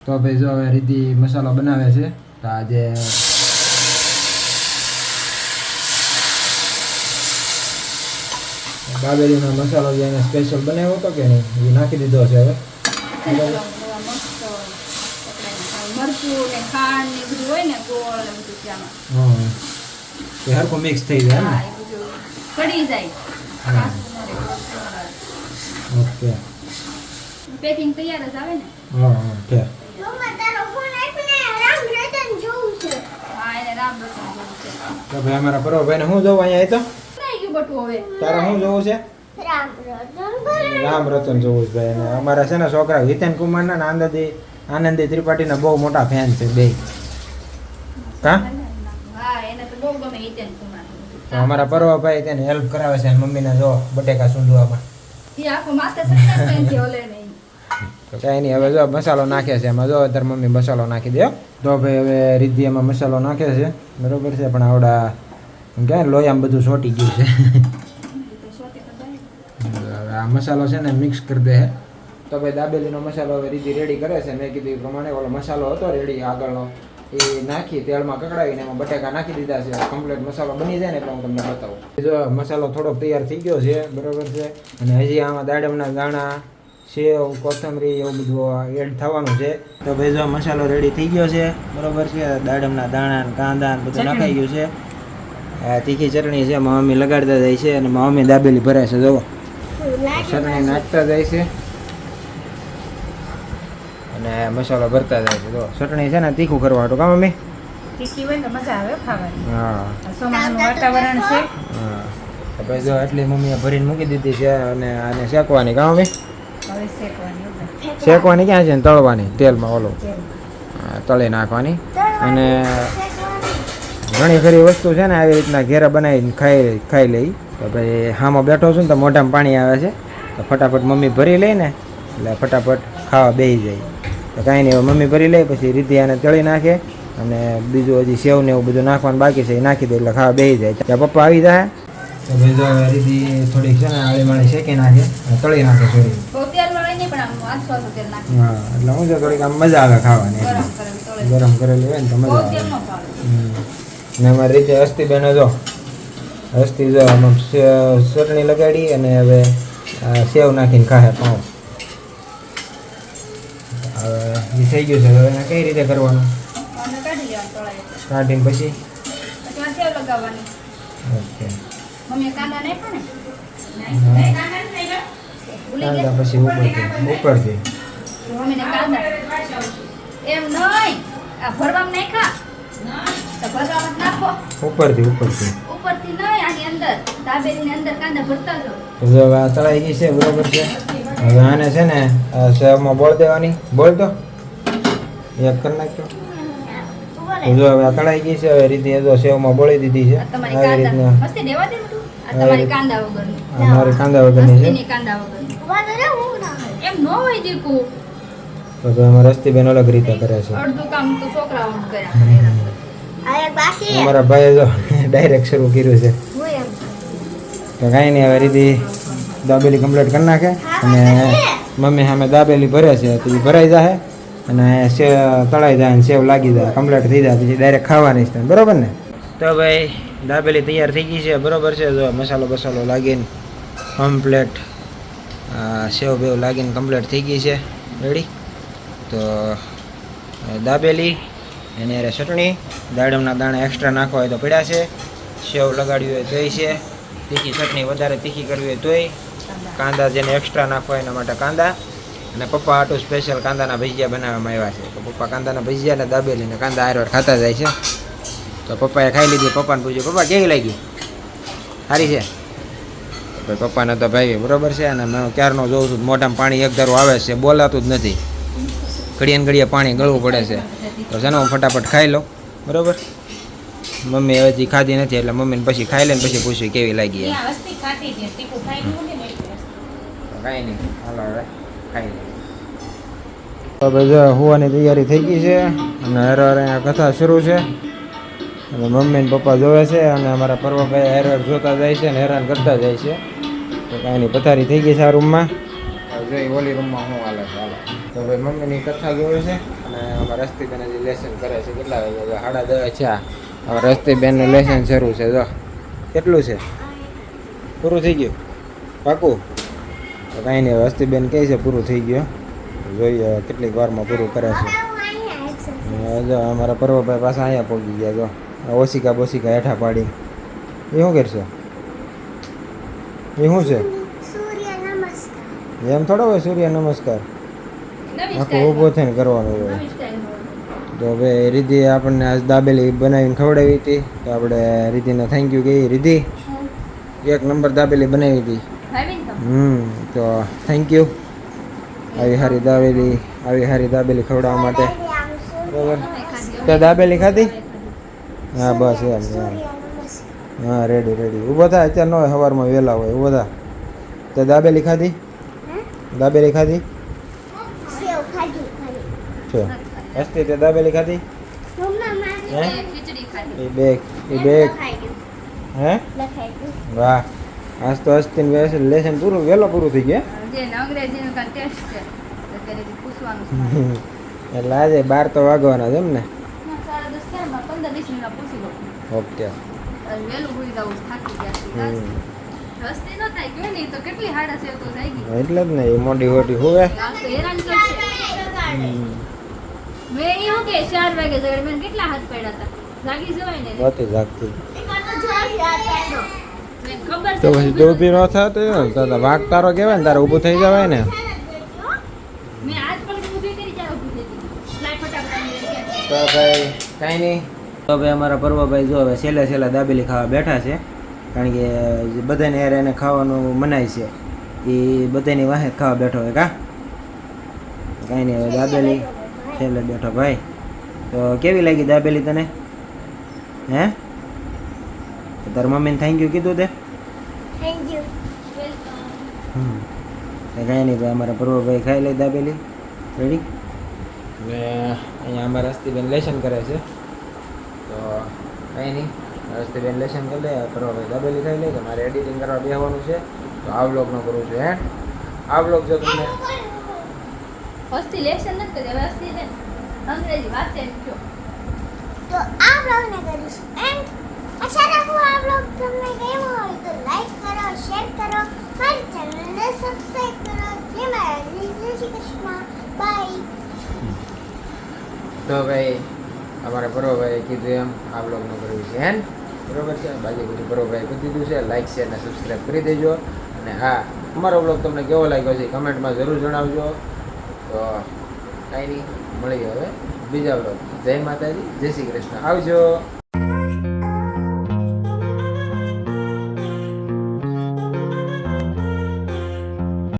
તો ભાઈ જો હવે રીતિ મસાલો બનાવે છે. તો આજે દાબેલીનો મસાલો જે એને સ્પેશિયલ બનાવ્યો હતો કે નહીં એ નાખી દીધો છે હવે. એ હરખું મિક્સ થઈ જાય ને પડી જાય. ઓકે પેકિંગ તૈયાર જ આવે ને. હા હા ઠીક. તો ભાઈ અમારા પર્વભાઈને શું જોવું અહીંયા તો તારા શું જોવું છે? રામ રતન જોવું છે ભાઈ. અને અમારા છે ને છોકરા હિતેન કુમારના ને આનંદી ત્રિપાઠીના બહુ મોટા ફેન છે બે. કા તો અમારા પર્વભાઈ તેને હેલ્પ કરાવે છે મમ્મીને જો બટેકા સૂંધવામાં. તો કાંઈ નહીં હવે જો મસાલો નાખે છે એમાં. જો અત્યારે મમ્મી મસાલો નાખી દે. તો ભાઈ હવે રીતિ એમાં મસાલો નાખે છે બરોબર છે. પણ આવડા ક્યાં લોહીમાં બધું સોટી ગયું છે. હવે આ મસાલો છે ને મિક્સ કરી દે. તો ભાઈ દાબેલીનો મસાલો હવે રીતિ રેડી કરે છે. મેં કીધું એ પ્રમાણે ઓલો મસાલો હતો રેડી આગળનો એ નાખી તેલમાં કકડાવીને એમાં બટેકા નાખી દીધા છે. કમ્પ્લીટ મસાલો બની જાય ને એટલે હું તમને બતાવું. જો મસાલો થોડોક તૈયાર થઈ ગયો છે બરોબર છે. અને હજી આમાં દાડમના દાણા સેવ કોથમરી એવું બધું એડ થવાનું છે. તો ભાઈ જો મસાલો રેડી થઈ ગયો છે બરોબર છે. દાડમના દાણા કાંદા બધું નાખાઈ ગયું છે. તીખી ચટણી છે મમ્મી લગાડતા જાય છે. અને મમ્મી દાબેલી ભરે છે. જો ચટણી નાખતા જાય છે અને મસાલો ભરતા જાય છે. જો ચટણી છે ને તીખું કરવા હતું કા મમ્મી? તીખી હોય તો મજા આવે ખાવાની. હા સોમાનું વાતાવરણ છે. હા તો ભાઈ જો એટલી મમ્મીએ ભરીને મૂકી દીધી છે. અને આને શેકવાની કા મમ્મી? હવે શેકવાની. શેકવાની ક્યાં છે ને તળવાની તેલમાં ઓલું તળી નાખવાની. અને ઘણી ખરી વસ્તુ છે ને આવી રીતના ઘેરે બનાવીને ખાઈ લઈ. તો ભાઈ હામાં બેઠો છું ને તો મોઢામાં પાણી આવે છે. તો ફટાફટ મમ્મી ભરી લઈ ને એટલે ફટાફટ ખાવા બેસી જાય. તો કાંઈ નહીં મમ્મી ભરી લે પછી રીતિ આને તળી નાખે. અને બીજું હજી સેવ ને એવું બધું નાખવાનું બાકી છે એ નાખી દે એટલે ખાવા બેસી જાય. ત્યાં પપ્પા આવી જાય. તો ભાઈ જો રીતિ થોડીક છે ને આળી માળી શેકી નાખે તળી નાખે થોડી. હા એટલે હું જો થોડીક આમ મજા આવે ખાવાની. ગરમ કરેલી હોય ને તો મજા આવે. ને અમારી રીતે હસ્તીબેન જો હસ્તી જો આમાં ચટણી લગાડી અને હવે સેવ નાખીને ખાહે પાઉં. હવે એ થઈ ગયું છે. હવે એને કઈ રીતે કરવાનું? કાઢીને પછી ઓકે કાંદા પછી ઉપરથી ઉપરથી હવે આ તળાઈ ગઈ છે બરોબર છે. હવે આને છે ને સેવમાં બોળ દેવાની. બોલ તો એક કરી નાખજો. જો હવે આ તળાઈ ગઈ છે. હવે રીતે જો સેવમાં બોળી દીધી છે. આવી રીતના અમારી કાંદા વગરની છે. તો અમારા રસ્તીબેન અલગ રીતે કરે છે. અમારા ભાઈએ જો ડાયરેક્ટ શરૂ કર્યું છે. તો કાંઈ નહીં હવે રીતિ દાબેલી કમ્પ્લીટ કરી નાખે. અને મમ્મી સામે દાબેલી ભરે છે તો એ ભરાઈ જાય અને તળાઈ જાય અને સેવ લાગી જાય કમ્પ્લીટ થઈ જાય પછી ડાયરેક્ટ ખાવાની છે બરોબર ને. તો ભાઈ દાબેલી તૈયાર થઈ ગઈ છે બરોબર છે. જો મસાલો બસાલો લાગીને કમ્પ્લીટ સેવ બેવ લાગીને કમ્પ્લીટ થઈ ગઈ છે રેડી. તો દાબેલી એની અરે ચટણી દાડમના દાણા એક્સ્ટ્રા નાખવા હોય તો પડ્યા છે. સેવ લગાડ્યું હોય તોય છે. તીખી ચટણી વધારે તીખી કરવી હોય તોય. કાંદા જેને એક્સ્ટ્રા નાખવા એના માટે કાંદા. અને પપ્પા આટલું સ્પેશિયલ કાંદાના ભજીયા બનાવવામાં આવ્યા છે. તો પપ્પા કાંદાના ભજીયા અને દાબેલીને કાંદા હારવાર ખાતા જાય છે. તો પપ્પાએ ખાઈ લીધી. પપ્પાને પૂછ્યું પપ્પા કેવી લાગી? સારી છે. તો પપ્પાને તો ભાઈ બરોબર છે. અને મેં ક્યારનો જોઉં છું મોઢામાં પાણી એક ધારું આવે છે બોલાતું જ નથી. ઘડીએ ને ઘડીએ પાણી ગળવું પડે છે. તો છે ને હું ફટાફટ ખાઈ લઉં બરોબર. મમ્મી હજી ખાધી નથી એટલે મમ્મીને પછી ખાઈ લે ને પછી પૂછ્યું કેવી લાગી. કાંઈ નહીં હાલો હવે ખાઈ લે. તો ભાઈ હોવાની તૈયારી થઈ ગઈ છે. અને હર અહીંયા કથા શરૂ છે. અને મમ્મી ને પપ્પા જોવે છે. અને અમારા પર્વભાઈ હેરવાર જોતા જાય છે અને હેરાન કરતા જાય છે. તો કાંઈ નહીં પથારી થઈ ગઈ છે આ રૂમમાં. જોઈ ઓલી રૂમમાં હું હાલે છે હાલો. તો ભાઈ મમ્મીની કથા જોવે છે અને અમારા રસ્તીબેન હજી લેસન કરે છે. કેટલા વાગ્યા છે? 10:30 છે. હવે રસ્તીબેનનું લેસન શરૂ છે. જો કેટલું છે? પૂરું થઈ ગયું પાકું? તો કાંઈ નહીં, રસ્તીબેન કહે છે પૂરું થઈ ગયું. જોઈએ કેટલીક વારમાં પૂરું કરે છે. જો અમારા પર્વભાઈ પાછા અહીંયા પહોંચી ગયા. જો ઓશિકા બોશિકા હેઠા પાડી. એ શું કરશો? એ શું છે? એમ થોડો હોય સૂર્ય નમસ્કાર, આખું ઊભો થઈને કરવાનું હોય. તો હવે રીધિ આપણને આજ દાબેલી બનાવીને ખવડાવી હતી. તો આપણે રીધિને થેન્ક યુ કહીએ. રીધિ 1 નંબર દાબેલી બનાવી હતી. તો થેન્ક યુ આવી સારી દાબેલી ખવડાવવા માટે. બરાબર, તો દાબેલી ખાધી? હા બસ એમ. હા રેડી. ઊભો થાય, અત્યારે ન હોય, સવારમાં વહેલા હોય. ઊભો થા. તો દાબેલી ખાધી? દાબેલી ખાધી છે? અસ્તી તે દાબેલી ખાધી? એ બે હે? વાહ, આજ તો અસ્તી લેસન પૂરું થઈ ગયા. એટલે આજે 12 તો વાગવાના છે એમ ને? ઓકે. એટલે જ ને, એ મોટી હોવે. જાગતી તો પછી તો ઊભી ન થતો તો વાઘ તારો કહેવાય ને, તારે ઊભું થઈ જવાય ને. તો ભાઈ કાંઈ નહીં. તો ભાઈ અમારા પર્વભાઈ જો હવે છેલ્લા દાબેલી ખાવા બેઠા છે. કારણ કે બધાને યાર એને ખાવાનું મનાય છે. એ બધાની વાહે ખાવા બેઠો હોય. કાંઈ નહીં, હવે દાબેલી છેલ્લે બેઠો ભાઈ. તો કેવી લાગી દાબેલી તને? હે? તારા મમ્મીને થેન્ક યુ કીધું તે? કાંઈ નહીં ભાઈ, અમારા પર્વભાઈ ખાઈ લે દાબેલી. રેડી. ને અહીંયા અમારા રસ્તીબેન લેસન કરે છે. તો કાંઈ નહીં, રસ્તીબેન લેસન કરી લે, પર્વભાઈ દાબેલી ખાઈ લે. તો મારે એડિટિંગ કરવા બેસવાનું છે. તો આ વ્લોગ ન કરું છું. હે, આ વ્લોગ જો તમને લેસન નથી કરે, અંગ્રેજી વાંચે તો આ વ્લોગને કરીશું એન્ડ. अच्छा रखो आप लोग तुमने गेम हो तो लाइक करो, शेयर करो, हमारे चैनल ने सब्सक्राइब करो. ये मेरा जय श्री कृष्ण, बाय. તો ભાઈ અમારા પર્વભાઈએ કીધું એમ આ બ્લોગનું કરવું છે એમ બરોબર છે. બાકી બધું પર્વભાઈ કરી દીધું છે. લાઇક શેર અને સબસ્ક્રાઈબ કરી દેજો. અને હા, અમારો બ્લોગ તમને કેવો લાગ્યો છે કમેન્ટમાં જરૂર જણાવજો. તો કાંઈ નહીં, મળીએ હવે બીજા બ્લોગ. જય માતાજી, જય શ્રી કૃષ્ણ, આવજો.